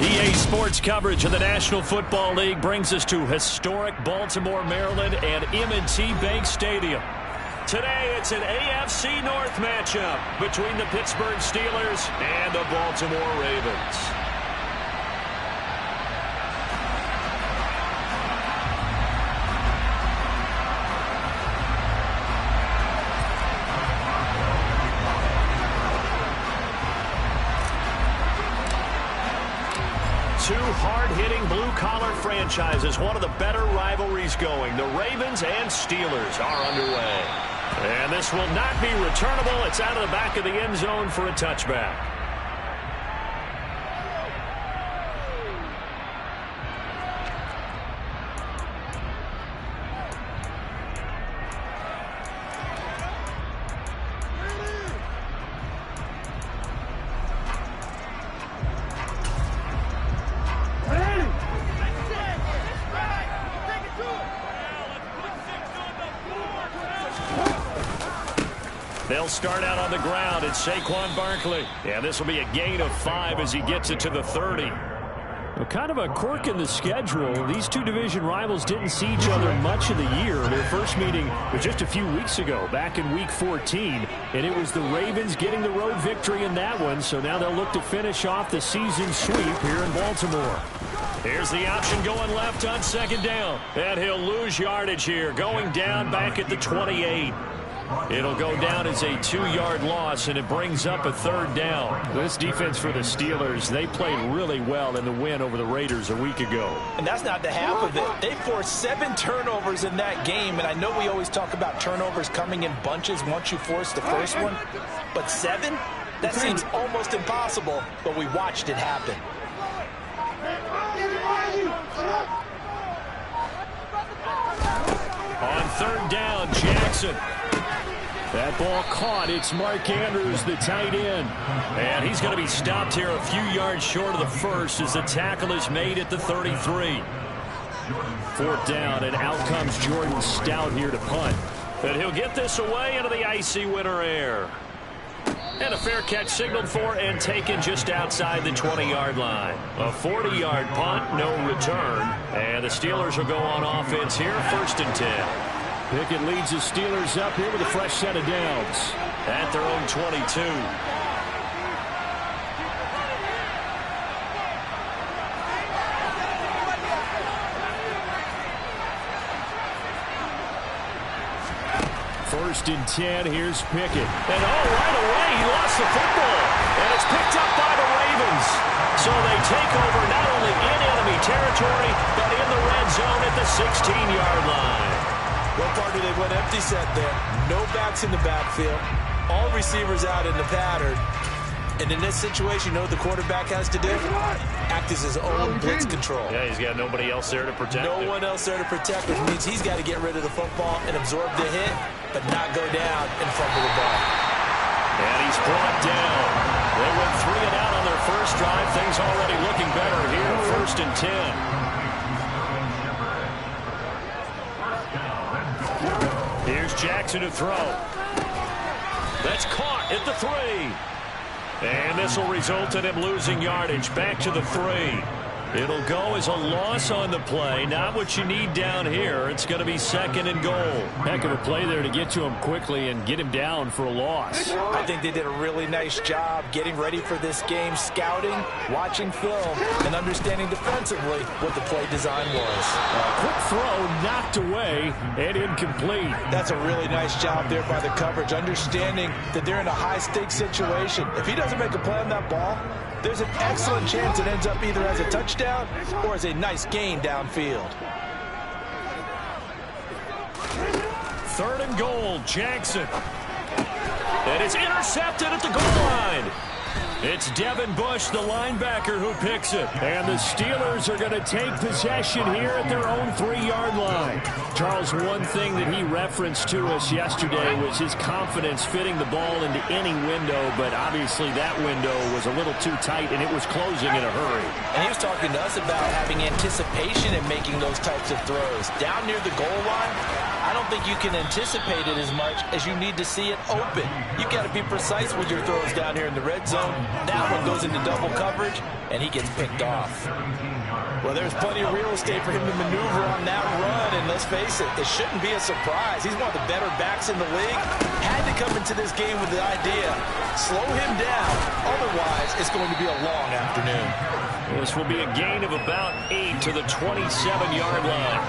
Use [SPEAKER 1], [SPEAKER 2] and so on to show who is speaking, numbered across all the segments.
[SPEAKER 1] EA Sports coverage of the National Football League brings us to historic Baltimore, Maryland and M&T Bank Stadium. Today, it's an AFC North matchup between the Pittsburgh Steelers and the Baltimore Ravens. Two hard-hitting blue-collar franchises, one of the better rivalries going. The Ravens and Steelers are underway. And this will not be returnable. It's out of the back of the end zone for a touchback. They'll start out on the ground. It's Saquon Barkley. And this will be a gain of 5 as he gets it to the 30. Well, kind of a quirk in the schedule. These two division rivals didn't see each other much of the year. Their first meeting was just a few weeks ago, back in Week 14. And it was the Ravens getting the road victory in that one. So now they'll look to finish off the season sweep here in Baltimore. Here's the option going left on second down. And he'll lose yardage here, going down back at the 28. It'll go down as a 2-yard loss, and it brings up a third down. This defense for the Steelers, they played really well in the win over the Raiders a week ago.
[SPEAKER 2] And that's not the half of it. They forced 7 turnovers in that game, and I know we always talk about turnovers coming in bunches once you force the first one, but 7? That seems almost impossible, but we watched it happen.
[SPEAKER 1] On third down, Jackson. That ball caught. It's Mark Andrews, the tight end. And he's going to be stopped here a few yards short of the first as the tackle is made at the 33. Fourth down, and out comes Jordan Stout here to punt. But he'll get this away into the icy winter air. And a fair catch signaled for and taken just outside the 20-yard line. A 40-yard punt, no return. And the Steelers will go on offense here, 1st and 10. Pickett leads the Steelers up here with a fresh set of downs at their own 22. First and 10, here's Pickett. And right away, he lost the football. And it's picked up by the Ravens. So they take over not only in enemy territory, but in the red zone at the 16-yard line.
[SPEAKER 2] Well, partner, they went empty set there. No backs in the backfield. All receivers out in the pattern. And in this situation, you know what the quarterback has to do? Act as his own blitz control.
[SPEAKER 1] Yeah, he's got nobody else there to protect him.
[SPEAKER 2] No one else there to protect, which means he's got to get rid of the football and absorb the hit, but not go down and fumble the ball.
[SPEAKER 1] And he's brought down. They went 3 and out on their first drive. Things already looking better here. 1st and 10. Here's Jackson to throw. That's caught at the 3. And this will result in him losing yardage back to the 3. It'll go as a loss on the play. Not what you need down here. It's going to be 2nd and goal. Heck of a play there to get to him quickly and get him down for a loss.
[SPEAKER 2] I think they did a really nice job getting ready for this game, scouting, watching film, and understanding defensively what the play design was.
[SPEAKER 1] Quick throw knocked away and incomplete.
[SPEAKER 2] That's a really nice job there by the coverage, understanding that they're in a high-stakes situation. If he doesn't make a play on that ball, there's an excellent chance it ends up either as a touchdown or as a nice gain downfield.
[SPEAKER 1] 3rd and goal, Jackson. And it's intercepted at the goal line. It's Devin Bush, the linebacker, who picks it. And the Steelers are going to take possession here at their own 3-yard line. Charles, one thing that he referenced to us yesterday was his confidence fitting the ball into any window, but obviously that window was a little too tight, and it was closing in a hurry.
[SPEAKER 2] And he was talking to us about having anticipation in making those types of throws. Down near the goal line, I don't think you can anticipate it as much as you need to see it open. You've got to be precise with your throws down here in the red zone That one goes into double coverage, and he gets picked off. Well, there's plenty of real estate for him to maneuver on that run, and let's face it, it shouldn't be a surprise. He's one of the better backs in the league. Had to come into this game with the idea, slow him down, otherwise it's going to be a long afternoon.
[SPEAKER 1] This will be a gain of about 8 to the 27-yard line.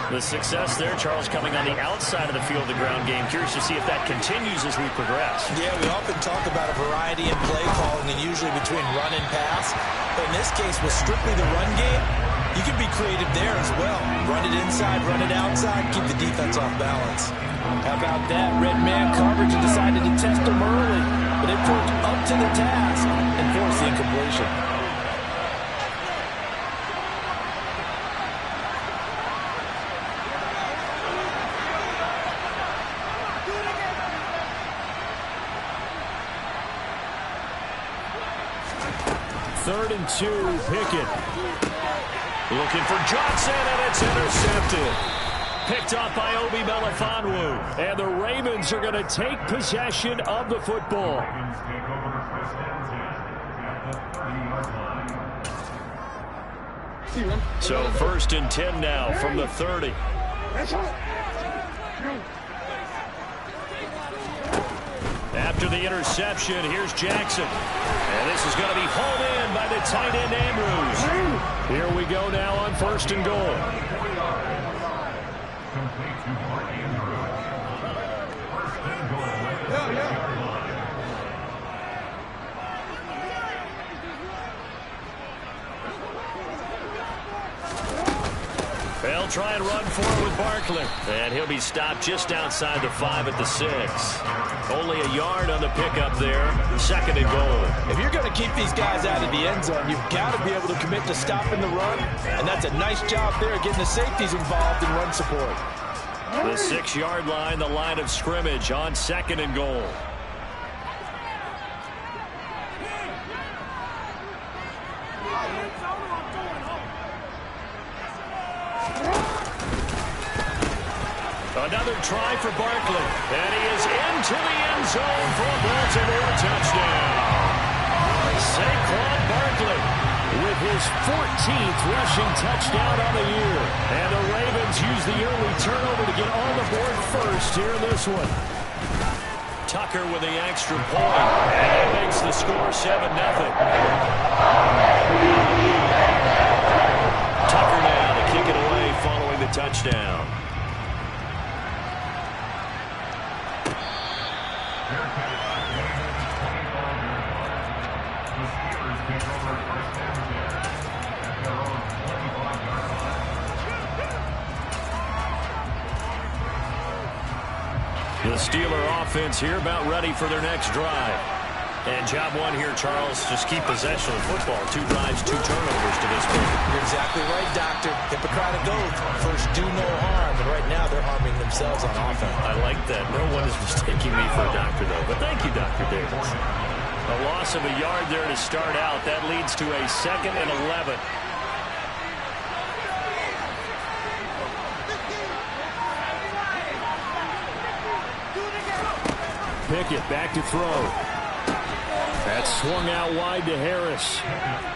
[SPEAKER 1] The success there, Charles, coming on the outside of the field, the ground game. Curious to see if that continues as we progress.
[SPEAKER 2] Yeah, we often talk about a variety in play calling, and usually between run and pass. But in this case, with strictly the run game, you can be creative there as well. Run it inside, run it outside, keep the defense off balance. How about that? Red man coverage and decided to test him early. But it proved up to the task and forced the incompletion.
[SPEAKER 1] Third and 2, Pickett. Looking for Johnson, and it's intercepted. Picked off by Obi Melifonwu. And the Ravens are going to take possession of the football. So first and 10 now from the 30. After the interception, here's Jackson. And this is going to be hauled in by the tight end, Andrews. Here we go now on first and goal. They'll try and run forward with Barkley. And he'll be stopped just outside the 5 at the 6. Only a yard on the pickup there. Second and goal.
[SPEAKER 2] If you're going to keep these guys out of the end zone, you've got to be able to commit to stopping the run. And that's a nice job there, getting the safeties involved in run support.
[SPEAKER 1] The 6-yard line, the line of scrimmage on second and goal. Another try for Barkley. And he is into the end zone for a Baltimore touchdown. Saquon Barkley with his 14th rushing touchdown on the year. And the Ravens use the early turnover to get on the board first here in this one. Tucker with the extra point. And that makes the score 7-0. Tucker now to kick it away following the touchdown. The Steeler offense here about ready for their next drive. And job one here, Charles, just keep possession of football. 2 drives, 2 turnovers to this point.
[SPEAKER 2] You're exactly right, Doctor. Hippocratic oath. First, do no harm. And right now, they're harming themselves on offense.
[SPEAKER 1] I like that. No one is mistaking me for a doctor, though. But thank you, Dr. Davis. A loss of a yard there to start out. That leads to a 2nd and 11. Pickett back to throw. That's swung out wide to Harris.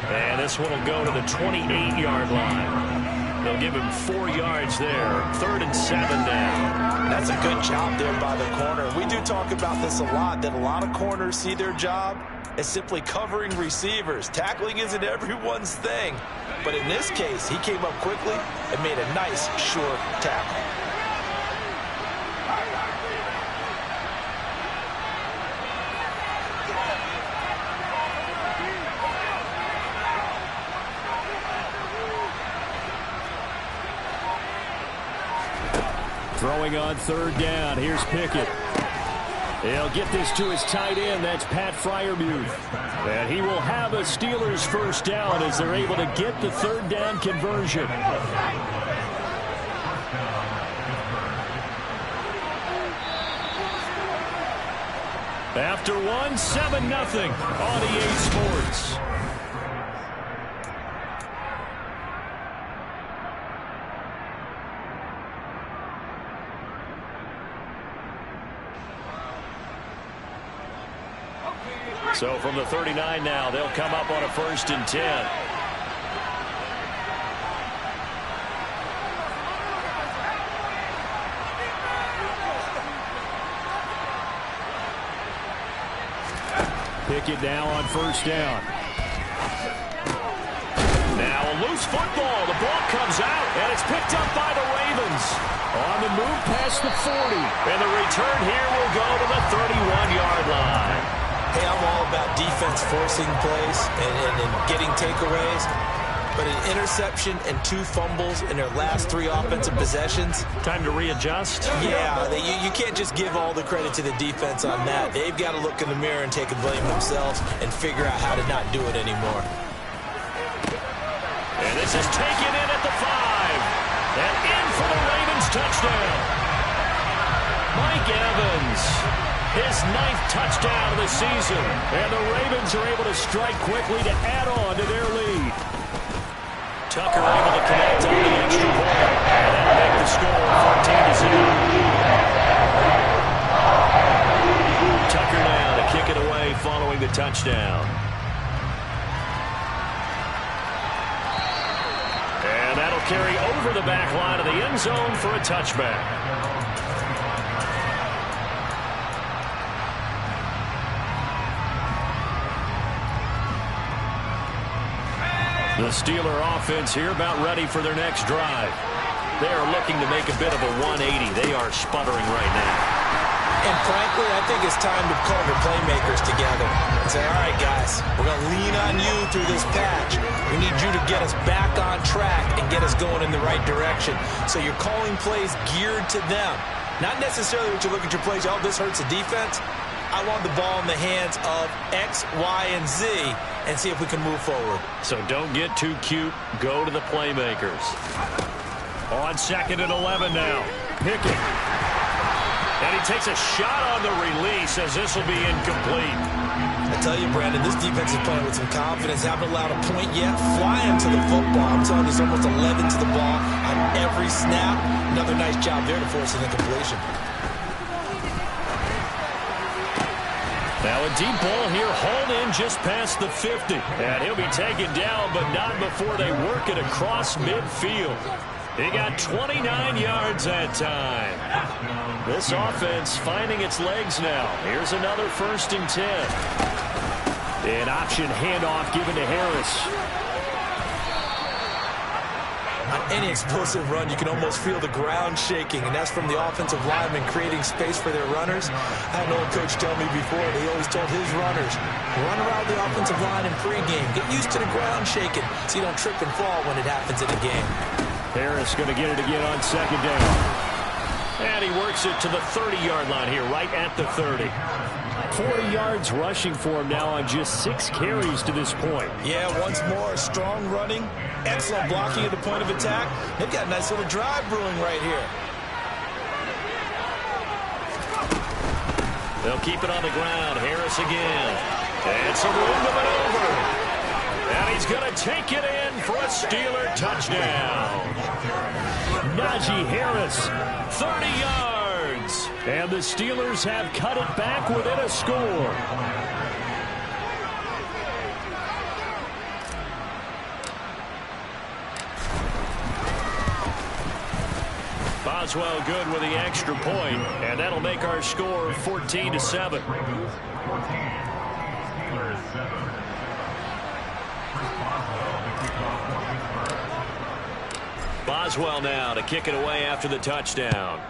[SPEAKER 1] And this one will go to the 28-yard line. They'll give him 4 yards there. 3rd and 7 now.
[SPEAKER 2] That's a good job there by the corner. We do talk about this a lot, that a lot of corners see their job as simply covering receivers. Tackling isn't everyone's thing. But in this case, he came up quickly and made a nice, short tackle.
[SPEAKER 1] Throwing on 3rd down. Here's Pickett. He'll get this to his tight end. That's Pat Freiermuth. And he will have a Steelers first down as they're able to get the 3rd down conversion. After one, 7-0 on EA Sports. So from the 39 now, they'll come up on a 1st and 10. Pickett now on 1st down. Now a loose football. The ball comes out, and it's picked up by the Ravens. On the move past the 40. And the return here will go to the 31-yard line.
[SPEAKER 2] Hey, I'm all about defense forcing plays and getting takeaways. But an interception and 2 fumbles in their last 3 offensive possessions.
[SPEAKER 1] Time to readjust?
[SPEAKER 2] Yeah, you can't just give all the credit to the defense on that. They've got to look in the mirror and take the blame themselves and figure out how to not do it anymore.
[SPEAKER 1] And this is taken in at the 5. And in for the Ravens touchdown. Mike Evans, his 9th touchdown of the season. And the Ravens are able to strike quickly to add on to their lead. Tucker able to connect on the extra point. And that'll make the score 14-0. Tucker now to kick it away following the touchdown. And that'll carry over the back line of the end zone for a touchback. The Steeler offense here about ready for their next drive. They are looking to make a bit of a 180. They are sputtering right now.
[SPEAKER 2] And frankly, I think it's time to call the playmakers together and say, all right, guys, we're going to lean on you through this patch. We need you to get us back on track and get us going in the right direction. So you're calling plays geared to them. Not necessarily what you look at your plays, oh, this hurts the defense. I want the ball in the hands of X, Y, and Z and see if we can move forward.
[SPEAKER 1] So don't get too cute. Go to the playmakers. On 2nd and 11 now. Pickett. And he takes a shot on the release as this will be incomplete.
[SPEAKER 2] I tell you, Brandon, this defense is playing with some confidence. Haven't allowed a point yet. Flying to the football. I'm telling you, there's almost 11 to the ball on every snap. Another nice job there to force an incompletion.
[SPEAKER 1] Now a deep ball here, hauled in just past the 50. And he'll be taken down, but not before they work it across midfield. He got 29 yards that time. This offense finding its legs now. Here's another 1st and 10. An option handoff given to Harris.
[SPEAKER 2] On any explosive run, you can almost feel the ground shaking, and that's from the offensive linemen creating space for their runners. I had an old coach tell me before, he always told his runners, run around the offensive line in pregame. Get used to the ground shaking so you don't trip and fall when it happens in a game.
[SPEAKER 1] Harris going to get it again on 2nd down. And he works it to the 30-yard line here, right at the 30. 40 yards rushing for him now on just 6 carries to this point.
[SPEAKER 2] Yeah, once more, strong running, excellent blocking at the point of attack. They've got a nice little drive brewing right here.
[SPEAKER 1] They'll keep it on the ground. Harris again. And some room to maneuver. And he's going to take it in for a Steeler touchdown. Najee Harris, 30 yards. And the Steelers have cut it back within a score. Boswell good with the extra point, and that'll make our score 14-7. Boswell now to kick it away after the touchdown.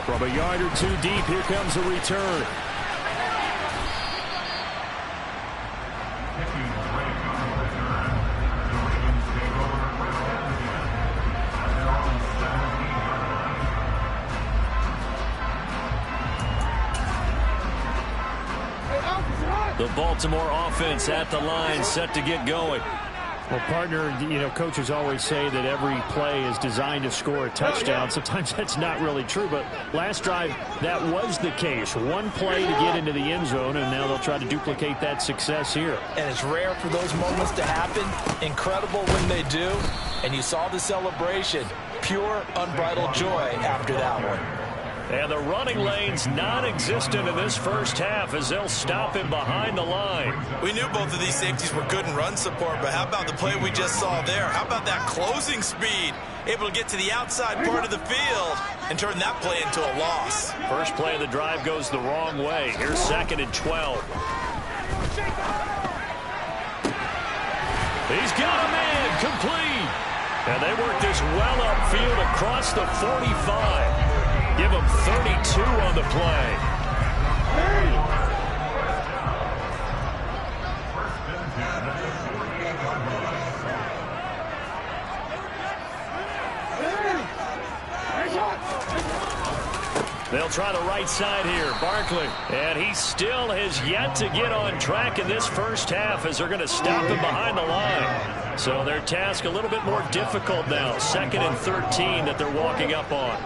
[SPEAKER 1] From a yard or two deep, here comes a return. The Baltimore offense at the line, set to get going. Well, partner, you know, coaches always say that every play is designed to score a touchdown. Sometimes that's not really true, but last drive, that was the case. One play to get into the end zone, and now they'll try to duplicate that success here.
[SPEAKER 2] And it's rare for those moments to happen. Incredible when they do. And you saw the celebration. Pure, unbridled joy after that one.
[SPEAKER 1] And the running lane's non-existent in this first half as they'll stop him behind the line.
[SPEAKER 2] We knew both of these safeties were good in run support, but how about the play we just saw there? How about that closing speed? Able to get to the outside part of the field and turn that play into a loss.
[SPEAKER 1] First play of the drive goes the wrong way. Here's 2nd and 12. He's got a man complete. And they work this well upfield across the 45. Give him 32 on the play. They'll try the right side here. Barkley. And he still has yet to get on track in this first half as they're going to stop him behind the line. So their task a little bit more difficult now. 2nd and 13 that they're walking up on.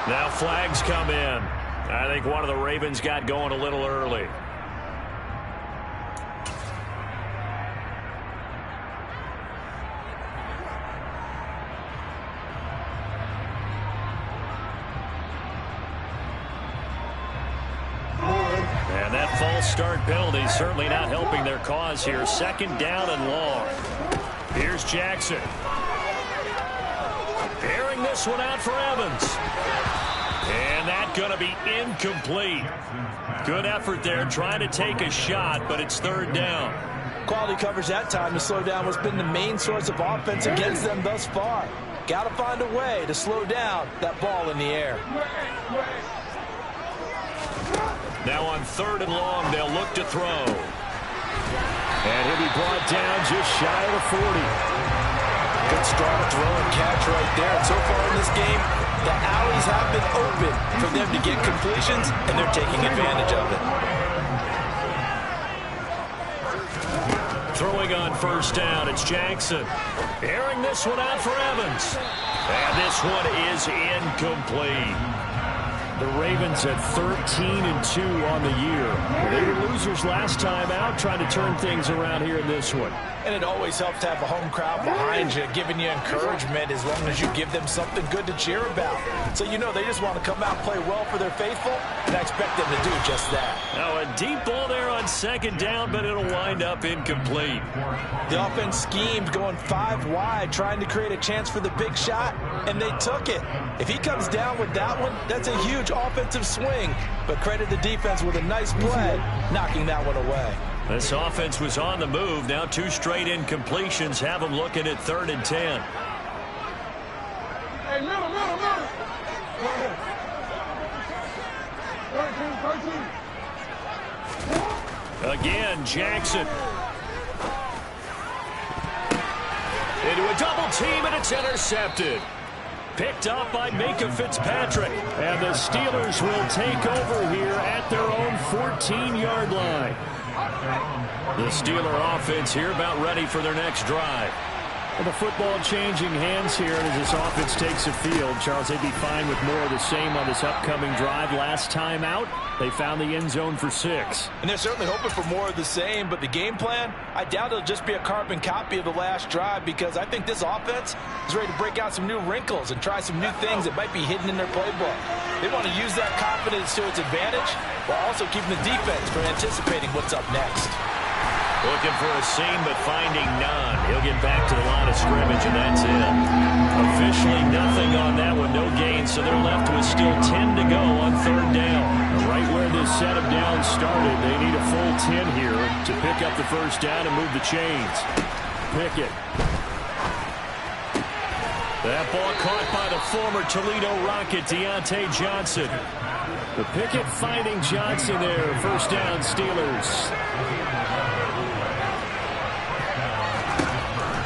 [SPEAKER 1] Now flags come in. I think one of the Ravens got going a little early. And that false start penalty certainly not helping their cause here. 2nd down and long. Here's Jackson. Airing this one out for Evans. And that's going to be incomplete. Good effort there trying to take a shot, but it's 3rd down.
[SPEAKER 2] Quality coverage that time to slow down what's been the main source of offense against them thus far. Got to find a way to slow down that ball in the air.
[SPEAKER 1] Now on 3rd and long, they'll look to throw. And he'll be brought down just shy of the 40.
[SPEAKER 2] Good strong throw and catch right there. And so far in this game, the alleys have been open for them to get completions, and they're taking advantage of it.
[SPEAKER 1] Throwing on 1st down, it's Jackson. Airing this one out for Evans. And this one is incomplete. The Ravens at 13-2 on the year. They were losers last time out, trying to turn things around here in this one.
[SPEAKER 2] And it always helps to have a home crowd behind you, giving you encouragement as long as you give them something good to cheer about. So you know they just want to come out and play well for their faithful, and I expect them to do just that.
[SPEAKER 1] Now a deep ball there on 2nd down, but it'll wind up incomplete.
[SPEAKER 2] The offense schemed going 5 wide, trying to create a chance for the big shot, and they took it. If he comes down with that one, that's a huge offensive swing. But credit the defense with a nice play, knocking that one away.
[SPEAKER 1] This offense was on the move. Now 2 straight incompletions have them looking at 3rd and 10.
[SPEAKER 3] Hey, middle.
[SPEAKER 1] Again, Jackson. Into a double team, and it's intercepted. Picked up by Minkah Fitzpatrick. And the Steelers will take over here at their own 14-yard line. The Steeler offense here about ready for their next drive. Well, the football changing hands here as this offense takes the field. Charles, they'd be fine with more of the same on this upcoming drive. Last time out, they found the end zone for 6.
[SPEAKER 2] And they're certainly hoping for more of the same, but the game plan, I doubt it'll just be a carbon copy of the last drive, because I think this offense is ready to break out some new wrinkles and try some new things that might be hidden in their playbook. They want to use that confidence to its advantage while also keeping the defense from anticipating what's up next.
[SPEAKER 1] Looking for a seam, but finding none. He'll get back to the line of scrimmage, and that's it. Officially nothing on that one, no gain, so they're left with still 10 to go on 3rd down. Right where this set of downs started, they need a full 10 here to pick up the 1st down and move the chains. Pickett. That ball caught by the former Toledo Rocket, Deontay Johnson. The Pickett finding Johnson there, 1st down Steelers.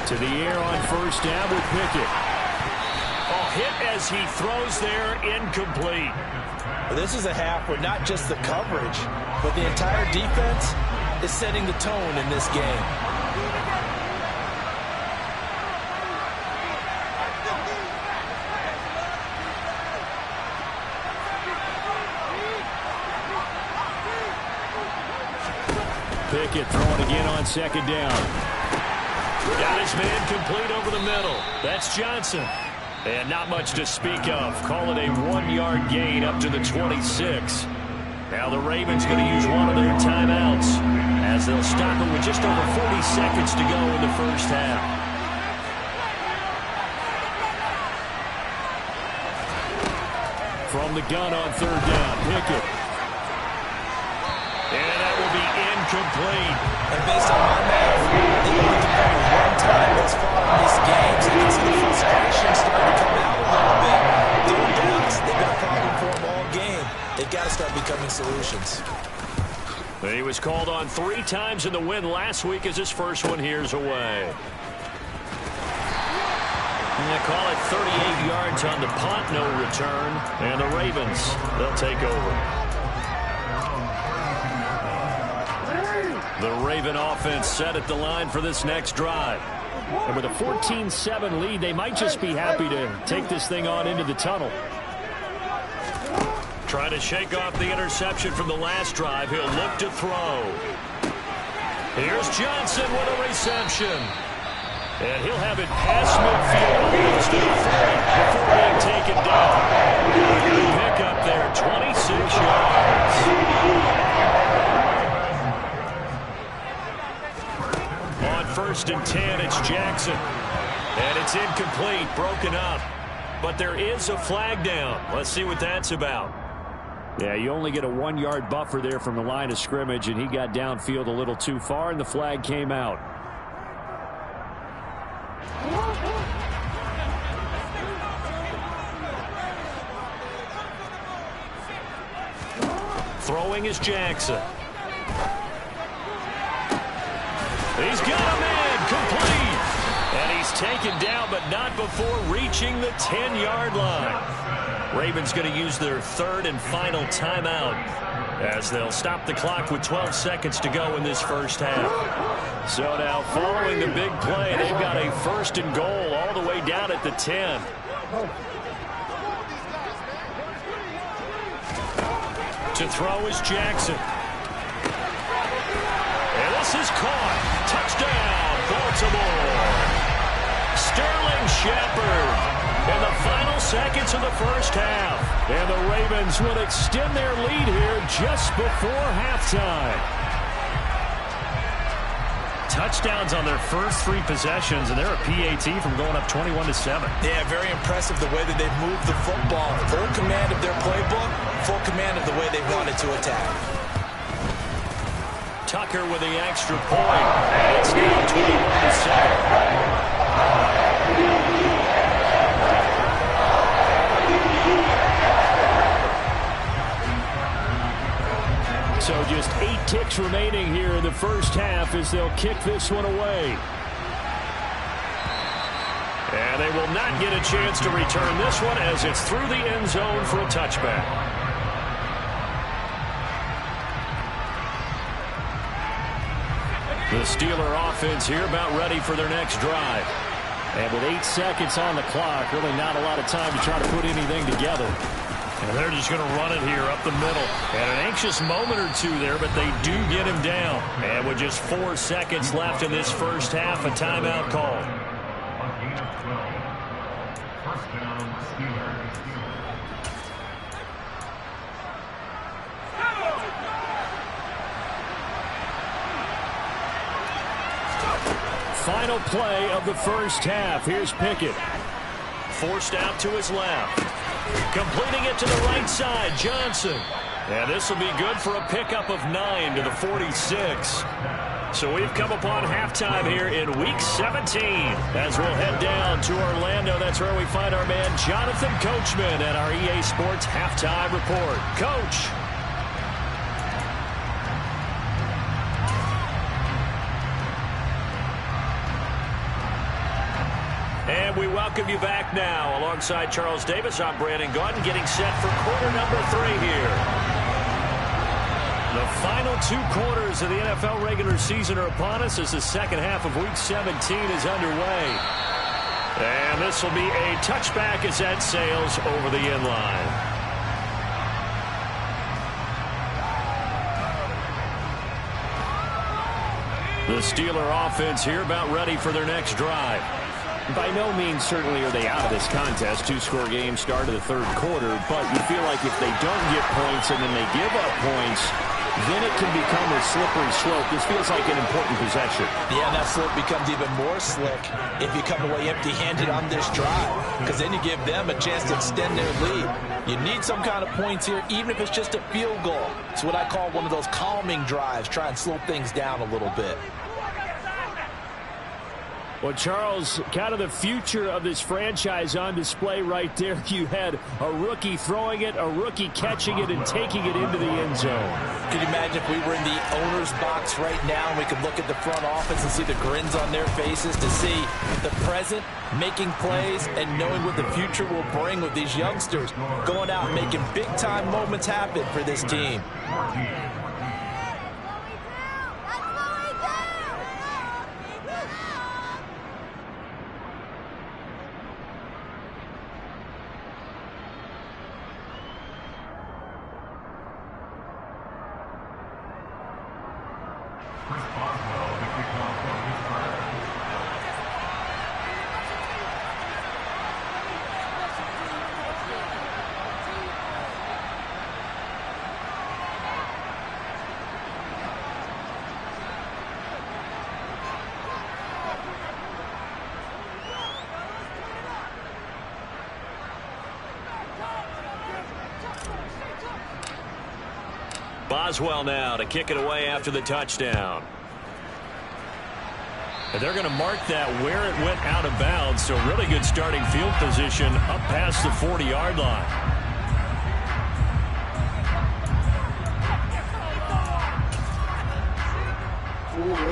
[SPEAKER 1] To the air on 1st down with Pickett. Oh, hit as he throws there, incomplete.
[SPEAKER 2] Well, this is a half where not just the coverage, but the entire defense is setting the tone in this game.
[SPEAKER 1] Pickett throwing again on 2nd down. Got his man complete over the middle. That's Johnson. And not much to speak of. Call it a 1-yard gain up to the 26. Now the Ravens going to use one of their timeouts as they'll stop it with just over 40 seconds to go in the first half. From the gun on third down, Pickett. And that will be incomplete.
[SPEAKER 2] And based on my math, they've only converted one time thus far in this game, so you can see the frustration starting to come out a little bit. Third downs, they've got a problem for them all game. They've got to start becoming solutions.
[SPEAKER 1] He was called on 3 times in the win last week as his first one here's away. They call it 38 yards on the punt, no return. And the Ravens, they'll take over. The Raven offense set at the line for this next drive. And with a 14-7 lead, they might just be happy to take this thing on into the tunnel. Trying to shake off the interception from the last drive. He'll look to throw. Here's Johnson with a reception. And he'll have it past midfield almost to the 40 before being taken down. Good pick up there, 26 yards. On 1st and 10, it's Jackson. And it's incomplete, broken up. But there is a flag down. Let's see what that's about. Yeah, you only get a 1-yard buffer there from the line of scrimmage, and he got downfield a little too far, and the flag came out. Throwing is Jackson. He's got a man complete. And he's taken down, but not before reaching the 10-yard line. Ravens going to use their 3rd and final timeout as they'll stop the clock with 12 seconds to go in this first half. So now following the big play, they've got a 1st and goal all the way down at the 10. To throw is Jackson. And this is caught. Touchdown, Baltimore. Sterling Shepard in the final seconds of the first half. And the Ravens will extend their lead here just before halftime. Touchdowns on their first 3 possessions, and they're a PAT from going up 21-7.
[SPEAKER 2] Yeah, very impressive the way that they've moved the football. Full command of their playbook, full command of the way they wanted to attack.
[SPEAKER 1] Tucker with the extra point. It's now 21-7. So just 8 ticks remaining here in the first half as they'll kick this one away. And they will not get a chance to return this one as it's through the end zone for a touchback. The Steeler offense here about ready for their next drive. And with 8 seconds on the clock, really not a lot of time to try to put anything together. And they're just going to run it here up the middle. And an anxious moment or two there, but they do get him down. And with just 4 seconds left in this first half, a timeout call. Final play of the first half. Here's Pickett. Forced out to his left. Completing it to the right side, Johnson. And this will be good for a pickup of 9 to the 46. So we've come upon halftime here in Week 17. As we'll head down to Orlando, that's where we find our man Jonathan Coachman at our EA Sports Halftime Report. Coach. And we welcome you back now. Alongside Charles Davis, I'm Brandon Gaudin, getting set for quarter number 3 here. The final 2 quarters of the NFL regular season are upon us as the second half of Week 17 is underway. And this will be a touchback as that sails over the end line. The Steeler offense here about ready for their next drive.
[SPEAKER 3] By no means certainly are they out of this contest. Two-score game start of the third quarter, but you feel like if they don't get points and then they give up points, then it can become a slippery slope. This feels like an important possession.
[SPEAKER 2] Yeah, and that slope becomes even more slick if you come away empty-handed on this drive, because then you give them a chance to extend their lead. You need some kind of points here, even if it's just a field goal. It's what I call one of those calming drives. Try and slow things down a little bit.
[SPEAKER 3] Well, Charles, kind of the future of this franchise on display right there. You had a rookie throwing it, a rookie catching it, and taking it into the end zone.
[SPEAKER 2] Could you imagine if we were in the owner's box right now and we could look at the front office and see the grins on their faces, to see the present making plays and knowing what the future will bring with these youngsters going out and making big-time moments happen for this team.
[SPEAKER 1] Boswell now to kick it away after the touchdown. And they're going to mark that where it went out of bounds, so really good starting field position up past the 40-yard line.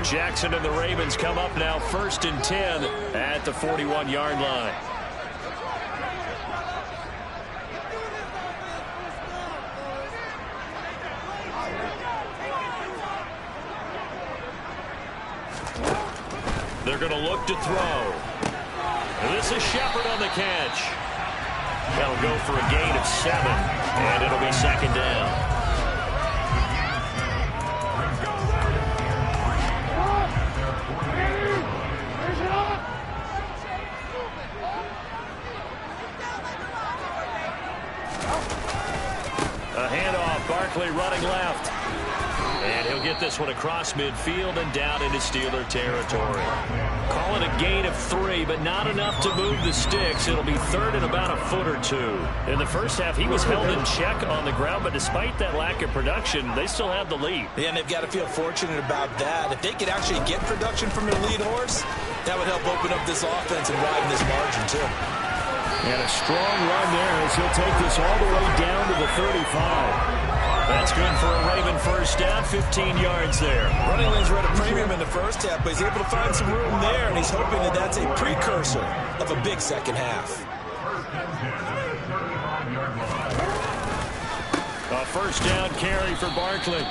[SPEAKER 1] Jackson and the Ravens come up now 1st and 10 at the 41-yard line. They're going to look to throw. And this is Shepard on the catch. That'll go for a gain of 7, and it'll be 2nd down. A handoff, Barkley running left. And he'll get this one across midfield and down into Steeler territory. Call it a gain of 3, but not enough to move the sticks. It'll be 3rd and about a foot or 2. In the first half, he was held in check on the ground, but despite that lack of production, they still have the lead.
[SPEAKER 2] Yeah, and they've got to feel fortunate about that. If they could actually get production from their lead horse, that would help open up this offense and widen this margin, too.
[SPEAKER 3] And a strong run there as he'll take this all the way down to the 35.
[SPEAKER 1] That's good for a Raven first down, 15 yards there.
[SPEAKER 2] Running lanes were at a premium in the first half, but he's able to find some room there, and he's hoping that that's a precursor of a big second half.
[SPEAKER 1] A first down carry for Barkley.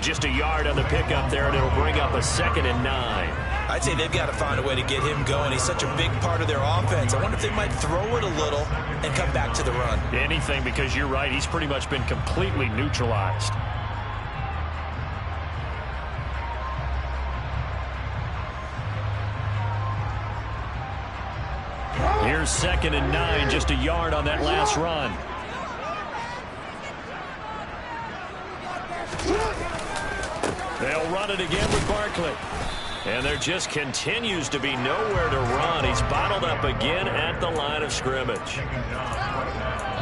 [SPEAKER 1] Just a yard on the pickup there, and it'll bring up a 2nd and 9.
[SPEAKER 2] I'd say they've got to find a way to get him going. He's such a big part of their offense. I wonder if they might throw it a little and come back to the run.
[SPEAKER 1] Anything, because you're right. He's pretty much been completely neutralized. Here's 2nd and 9, just a yard on that last run. They'll run it again with Barkley. And there just continues to be nowhere to run. He's bottled up again at the line of scrimmage.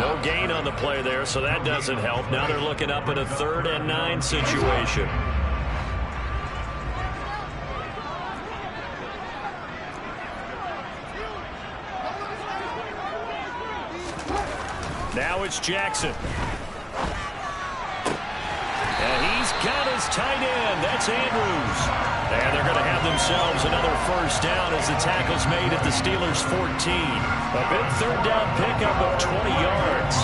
[SPEAKER 1] No gain on the play there, so that doesn't help. Now they're looking up at a 3rd and 9 situation. Now it's Jackson. And he's got his tight end. That's Andrews. And they're going to have themselves another first down as the tackle's made at the Steelers' 14. A big 3rd down pickup of 20 yards.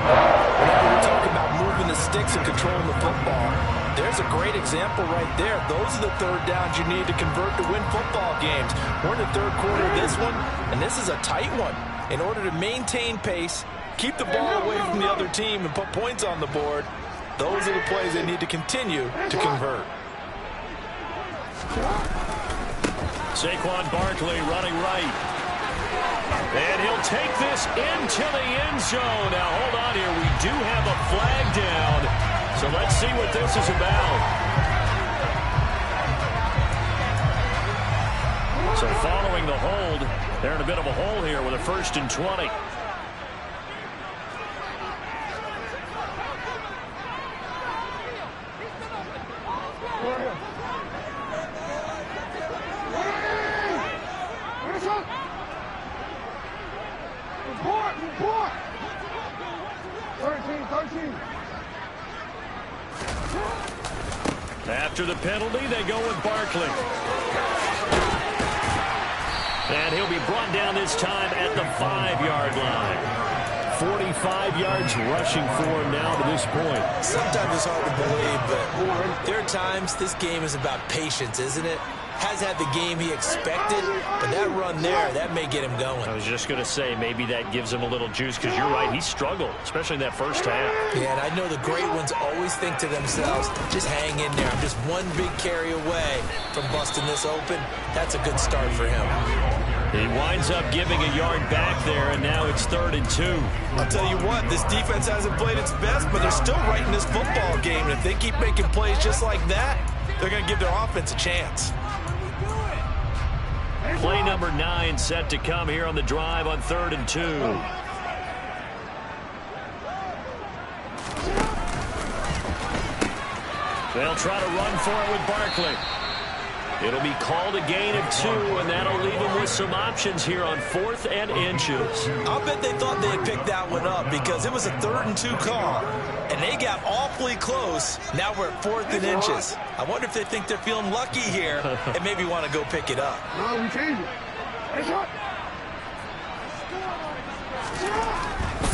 [SPEAKER 2] We're talking about moving the sticks and controlling the football. There's a great example right there. Those are the 3rd downs you need to convert to win football games. We're in the 3rd quarter of this one, and this is a tight one. In order to maintain pace, keep the ball away from the other team, and put points on the board, those are the plays they need to continue to convert.
[SPEAKER 1] Saquon Barkley running right. And he'll take this into the end zone. Now, hold on here. We do have a flag down. So let's see what this is about. So following the hold, they're in a bit of a hole here with a 1st and 20. After the penalty, they go with Barkley. And he'll be brought down this time at the 5-yard line. 45 yards rushing for him now to this point.
[SPEAKER 2] Sometimes it's hard to believe, but there are times this game is about patience, isn't it? Has had the game he expected, but that run there, that may get him going.
[SPEAKER 1] I was just going to say, maybe that gives him a little juice, because you're right, he struggled, especially in that first half.
[SPEAKER 2] Yeah, and I know the great ones always think to themselves, just hang in there. I'm just one big carry away from busting this open. That's a good start for him.
[SPEAKER 1] He winds up giving a yard back there, and now it's 3rd and 2.
[SPEAKER 2] I'll tell you what, this defense hasn't played its best, but they're still right in this football game. And if they keep making plays just like that, they're going to give their offense a chance.
[SPEAKER 1] Play number 9 set to come here on the drive on 3rd and 2. They'll try to run for it with Barkley. It'll be called a gain of 2, and that'll leave them with some options here on 4th and inches.
[SPEAKER 2] I'll bet they thought they had picked that one up because it was a 3rd and 2 call, and they got awfully close. Now we're at 4th and inches. I wonder if they think they're feeling lucky here and maybe want to go pick it up.
[SPEAKER 4] No, we change it.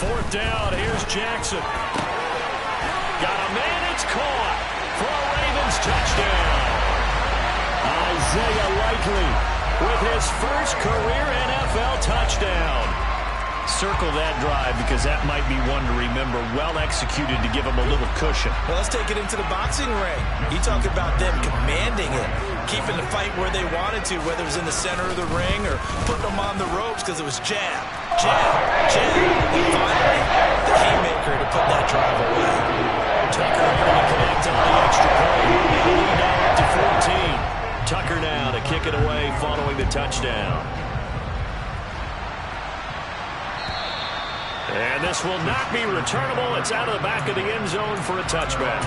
[SPEAKER 1] 4th down, here's Jackson. Got a man, it's caught for a Ravens touchdown. Isaiah Likely with his first career NFL touchdown. Circle that drive because that might be one to remember. Well executed to give him a little cushion.
[SPEAKER 2] Well, let's take it into the boxing ring. You talk about them commanding it, keeping the fight where they wanted to, whether it was in the center of the ring or putting them on the ropes because it was jab, jab, jab. And finally, the haymaker to put that drive away.
[SPEAKER 1] Tucker able to connect on the extra point. Lead now up to 14. Tucker now to kick it away following the touchdown. And this will not be returnable. It's out of the back of the end zone for a touchback.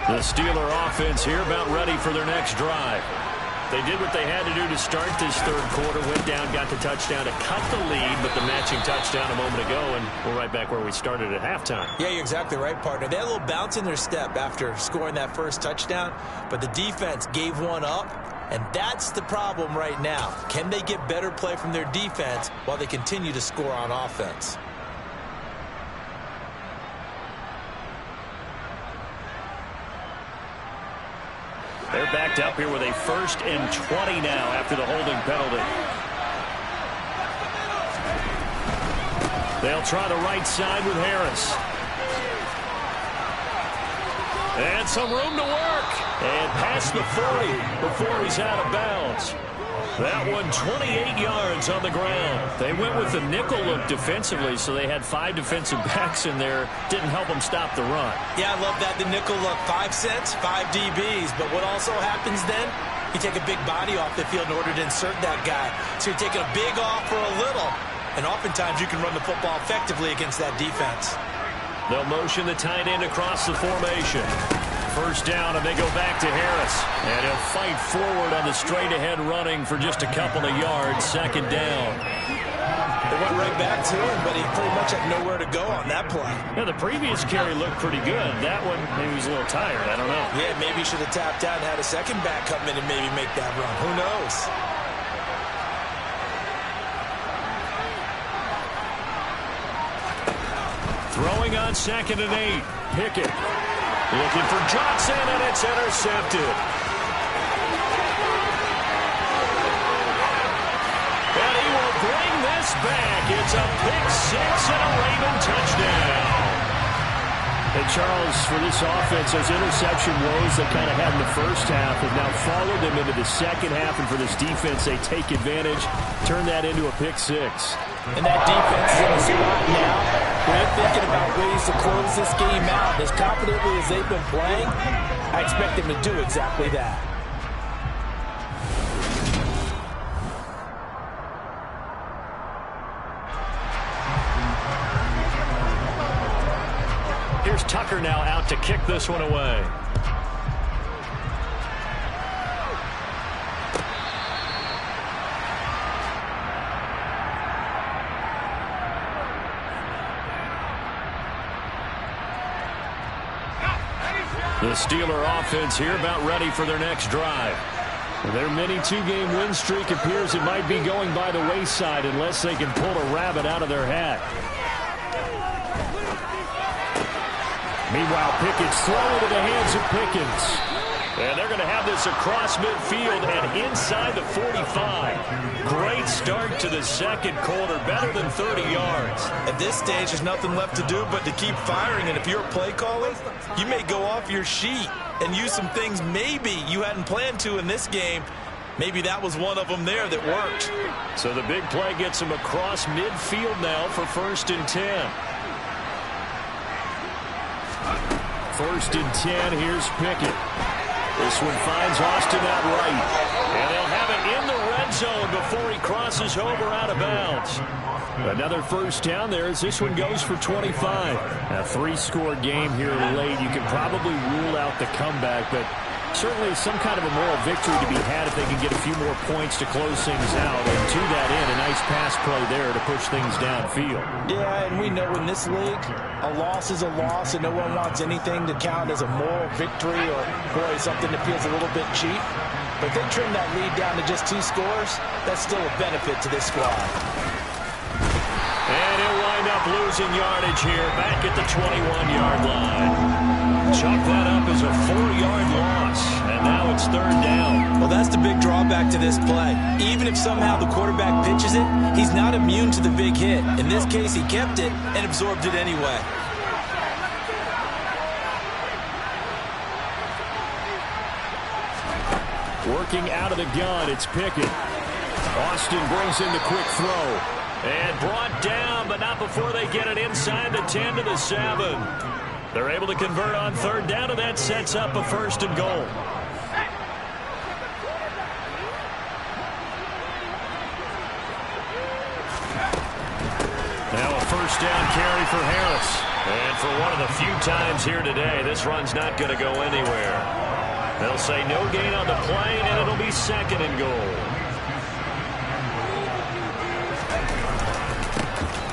[SPEAKER 1] The Steeler offense here about ready for their next drive. They did what they had to do to start this 3rd quarter. Went down, got the touchdown to cut the lead, but the matching touchdown a moment ago, and we're right back where we started at halftime.
[SPEAKER 2] Yeah, you're exactly right, partner. They had a little bounce in their step after scoring that first touchdown, but the defense gave one up, and that's the problem right now. Can they get better play from their defense while they continue to score on offense?
[SPEAKER 1] They're backed up here with a 1st and 20 now after the holding penalty. They'll try the right side with Harris. And some room to work. And past the 40 before he's out of bounds. That one 28 yards on the ground. They went with the nickel look defensively, so they had 5 defensive backs in there. Didn't help them stop the run.
[SPEAKER 2] Yeah, I love that, the nickel look. 5 cents, 5 DBs. But what also happens then, you take a big body off the field in order to insert that guy. So you're taking a big off for a little. And oftentimes you can run the football effectively against that defense.
[SPEAKER 1] They'll motion the tight end across the formation. 1st down, and they go back to Harris. And he'll fight forward on the straight-ahead running for just a couple of yards. 2nd down.
[SPEAKER 2] They went right back to him, but he pretty much had nowhere to go on that play.
[SPEAKER 1] Yeah, the previous carry looked pretty good. That one, maybe he was a little tired. I don't know.
[SPEAKER 2] Yeah, maybe he should have tapped out and had a second back come in and maybe make that run. Who knows?
[SPEAKER 1] Throwing on 2nd and 8. Pickett. Looking for Johnson, and it's intercepted. And he will bring this back. It's a pick 6 and a Raven touchdown. And Charles, for this offense, those interception woes they kind of had in the first half have now followed them into the second half. And for this defense, they take advantage, turn that into a pick six.
[SPEAKER 2] And that defense is in a spot now where they're thinking about ways to close this game out. As confidently as they've been playing, I expect them to do exactly that.
[SPEAKER 1] Here's Tucker now out to kick this one away. The Steeler offense here about ready for their next drive. Their mini two-game win streak appears it might be going by the wayside unless they can pull a rabbit out of their hat. Meanwhile, Pickett's thrown into the hands of Pickens. And they're going to have this across midfield and inside the 45. Great start to the second quarter, better than 30 yards.
[SPEAKER 2] At this stage, there's nothing left to do but to keep firing. And if you're a play caller, you may go off your sheet and use some things maybe you hadn't planned to in this game. Maybe that was one of them there that worked.
[SPEAKER 1] So the big play gets them across midfield now for 1st and 10. 1st and 10, here's Pickett. This one finds Austin out right. And they'll have it in the red zone before he crosses over out of bounds. Another first down there as this one goes for 25. A 3-score game here late. You can probably rule out the comeback, but certainly some kind of a moral victory to be had if they can get a few more points to close things out. And to that end, a nice pass play there to push things downfield.
[SPEAKER 2] Yeah, and we know in this league, a loss is a loss, and no one wants anything to count as a moral victory or, boy, something that feels a little bit cheap. But if they trim that lead down to just 2 scores, that's still a benefit to this squad.
[SPEAKER 1] And he'll wind up losing yardage here back at the 21-yard line. Chalk that up as a 4-yard loss, and now it's 3rd down.
[SPEAKER 2] Well, that's the big drawback to this play. Even if somehow the quarterback pitches it, he's not immune to the big hit. In this case, he kept it and absorbed it anyway.
[SPEAKER 1] Working out of the gun, it's Pickett. Austin brings in the quick throw. And brought down, but not before they get it inside the 10 to the 7. They're able to convert on 3rd down, and that sets up a 1st and goal. Now a 1st down carry for Harris. And for one of the few times here today, this run's not going to go anywhere. They'll say no gain on the play, and it'll be 2nd and goal.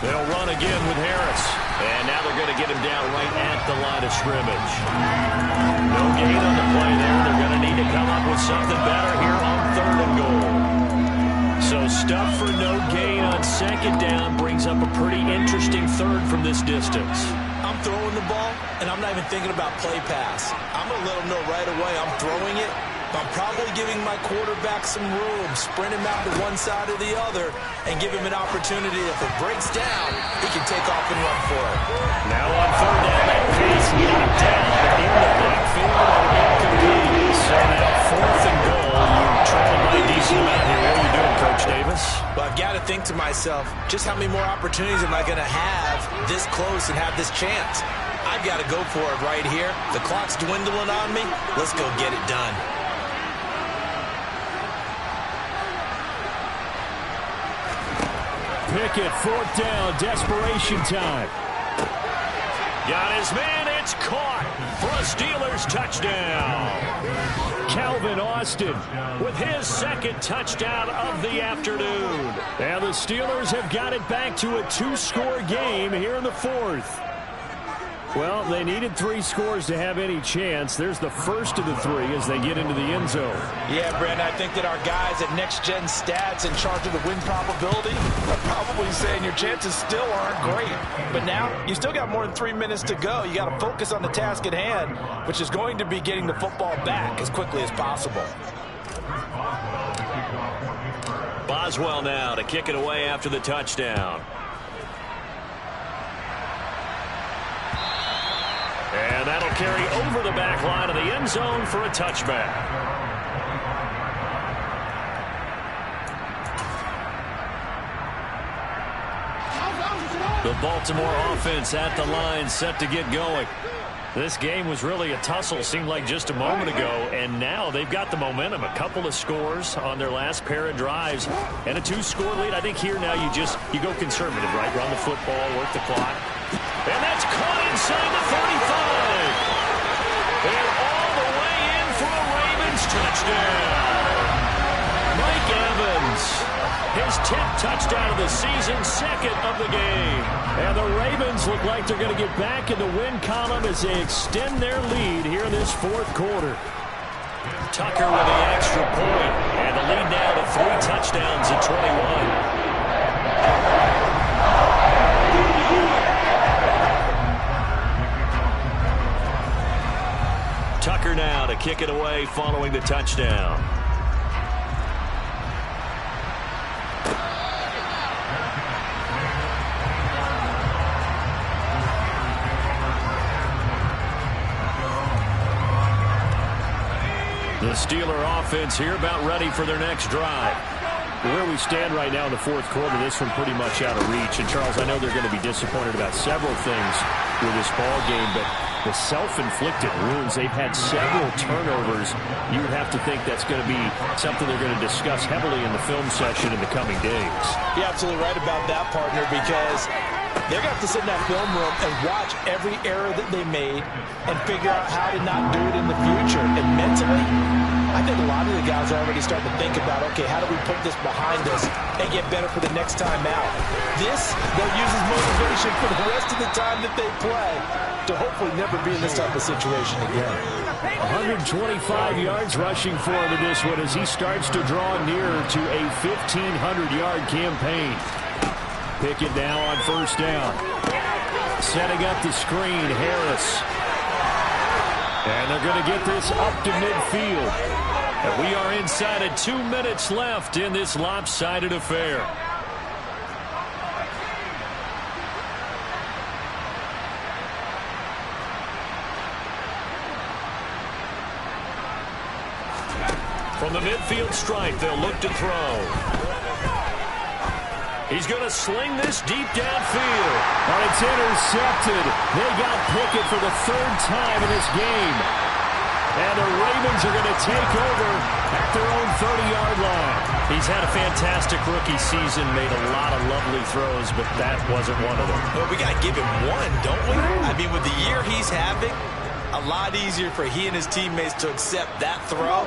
[SPEAKER 1] They'll run again with Harris. And now they're going to get him down right at the line of scrimmage. No gain on the play there. They're going to need to come up with something better here on 3rd and goal. So stuff for no gain on 2nd down brings up a pretty interesting 3rd from this distance.
[SPEAKER 2] I'm throwing the ball, and I'm not even thinking about play pass. I'm going to let them know right away I'm throwing it. I'm probably giving my quarterback some room, sprint him out to one side or the other, and give him an opportunity. If it breaks down, he can take off and run for it.
[SPEAKER 1] Now on 3rd down, that pass knocked down in the backfield and incomplete. So now 4th and goal. You're trailing by a decent amount here. What are you doing, Coach Davis?
[SPEAKER 2] Well, I've got to think to myself, just how many more opportunities am I going to have this close and have this chance? I've got to go for it right here. The clock's dwindling on me. Let's go get it done.
[SPEAKER 1] Pickett, 4th down, desperation time. Got his man, it's caught for a Steelers touchdown. Calvin Austin with his 2nd touchdown of the afternoon. And the Steelers have got it back to a 2-score game here in the 4th. Well, they needed 3 scores to have any chance. There's the first of the 3 as they get into the end zone.
[SPEAKER 2] Yeah, Brandon, I think that our guys at Next Gen Stats in charge of the win probability are probably saying your chances still aren't great. But now, you still got more than 3 minutes to go. You got to focus on the task at hand, which is going to be getting the football back as quickly as possible.
[SPEAKER 1] Boswell now to kick it away after the touchdown. carry over the back line of the end zone for a touchback. The Baltimore offense at the line, set to get going. This game was really a tussle, seemed like just a moment ago, and now they've got the momentum. A couple of scores on their last pair of drives, and a 2-score lead. I think here now you go conservative, right? Run the football, work the clock. And that's caught inside the 35. And all the way in for a Ravens touchdown. Mike Evans, his 10th touchdown of the season, second of the game. And the Ravens look like they're going to get back in the win column as they extend their lead here in this fourth quarter. Tucker with the extra point, and the lead now to 3 touchdowns at 21. Tucker now to kick it away following the touchdown. The Steeler offense here about ready for their next drive. Where we stand right now in the fourth quarter, this one pretty much out of reach. And, Charles, I know they're going to be disappointed about several things with this ball game, but the self-inflicted wounds, they've had several turnovers. You would have to think that's going to be something they're going to discuss heavily in the film session in the coming days.
[SPEAKER 2] You're absolutely right about that, partner, because they're going to have to sit in that film room and watch every error that they made and figure out how to not do it in the future. And mentally, I think a lot of the guys are already starting to think about, okay, how do we put this behind us and get better for the next time out? This, they'll use as motivation for the rest of the time that they play to hopefully never be in this type of situation again.
[SPEAKER 1] 125 yards rushing for him in this one as he starts to draw nearer to a 1,500-yard campaign. Pickett now on first down. Setting up the screen, Harris. And they're going to get this up to midfield. And we are inside of 2 minutes left in this lopsided affair. From the midfield stripe, they'll look to throw. He's going to sling this deep downfield.
[SPEAKER 3] And it's intercepted. They got Pickett for the 3rd time in this game.
[SPEAKER 1] And the Ravens are going to take over at their own 30-yard line. He's had a fantastic rookie season, made a lot of lovely throws, but that wasn't one of them.
[SPEAKER 2] Well, we got to give him one, don't we? I mean, with the year he's having, a lot easier for he and his teammates to accept that throw,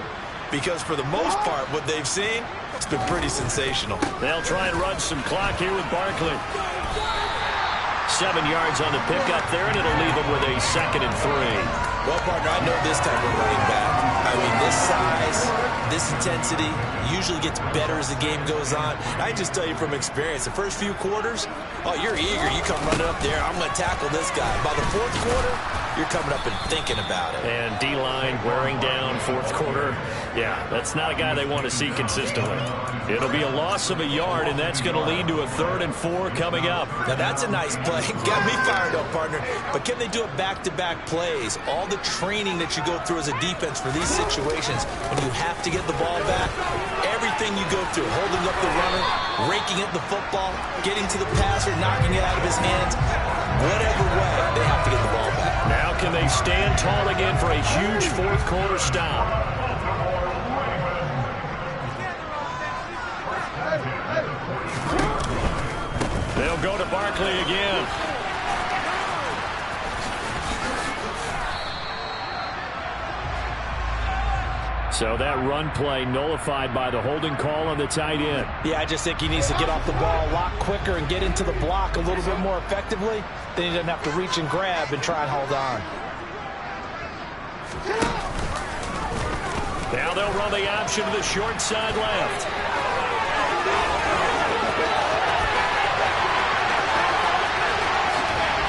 [SPEAKER 2] because for the most part, what they've seen, it's been pretty sensational.
[SPEAKER 1] They'll try and run some clock here with Barkley. 7 yards on the pickup there, and it'll leave him with a 2nd and 3.
[SPEAKER 2] Well, partner, I know this type of running back. I mean, this size, this intensity usually gets better as the game goes on. I just tell you from experience, the first few quarters, oh, you're eager. You come running up there. I'm going to tackle this guy. By the 4th quarter, you're coming up and thinking about it.
[SPEAKER 1] And D-line wearing down 4th quarter. Yeah, that's not a guy they want to see consistently. It'll be a loss of a yard, and that's going to lead to a 3rd and 4 coming up.
[SPEAKER 2] Now, that's a nice play. Got me fired up, partner. But can they do it back-to-back plays? All the training that you go through as a defense for these situations, when you have to get the ball back, everything you go through, holding up the runner, raking up the football, getting to the passer, knocking it out of his hands, whatever way, they have to get the ball back.
[SPEAKER 1] Now can they stand tall again for a huge 4th quarter stop? They'll go to Barkley again. So that run play nullified by the holding call on the tight end.
[SPEAKER 2] Yeah, I just think he needs to get off the ball a lot quicker and get into the block a little bit more effectively. Then he doesn't have to reach and grab and try and hold on.
[SPEAKER 1] Now they'll run the option to the short side left.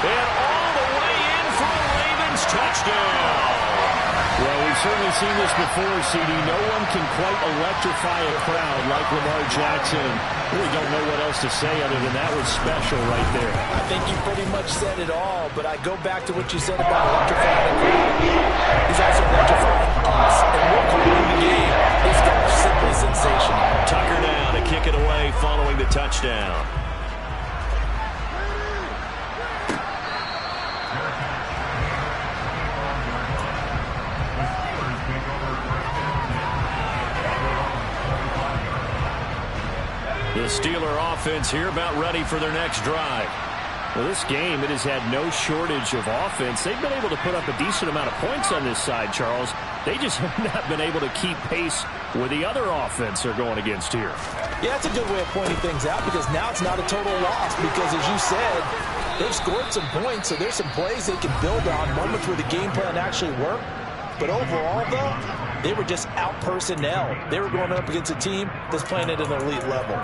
[SPEAKER 1] And all the way in for a Ravens touchdown.
[SPEAKER 3] Well, we've certainly seen this before, CD. No one can quite electrify a crowd like Lamar Jackson. Really don't know what else to say other than that was special right there.
[SPEAKER 2] I think you pretty much said it all, but I go back to what you said about electrifying a crowd.
[SPEAKER 1] touchdown. The Steeler offense here about ready for their next drive. Well, this game, it has had no shortage of offense. They've been able to put up a decent amount of points on this side, Charles. They just have not been able to keep pace with the other offense they're going against here.
[SPEAKER 2] Yeah, that's a good way of pointing things out because now it's not a total loss because, as you said, they've scored some points, so there's some plays they can build on, moments where the game plan actually worked. But overall, though, they were just out personnel. They were going up against a team that's playing at an elite level.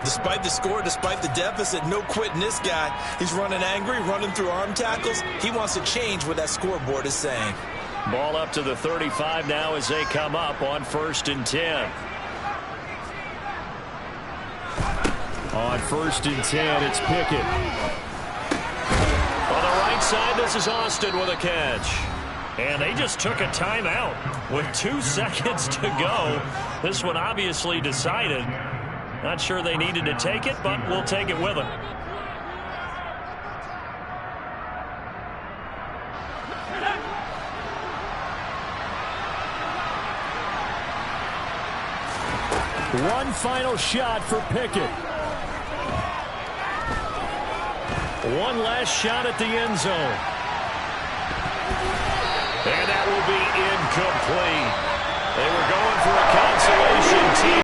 [SPEAKER 4] Despite the score, despite the deficit, no quitting this guy. He's running angry, running through arm tackles. He wants to change what that scoreboard is saying.
[SPEAKER 1] Ball up to the 35 now as they come up on 1st and 10. On 1st and 10, it's Pickett. On the right side, this is Austin with a catch. And they just took a timeout with 2 seconds to go. This one obviously decided. Not sure they needed to take it, but we'll take it with them. One final shot for Pickett. One last shot at the end zone. And that will be incomplete.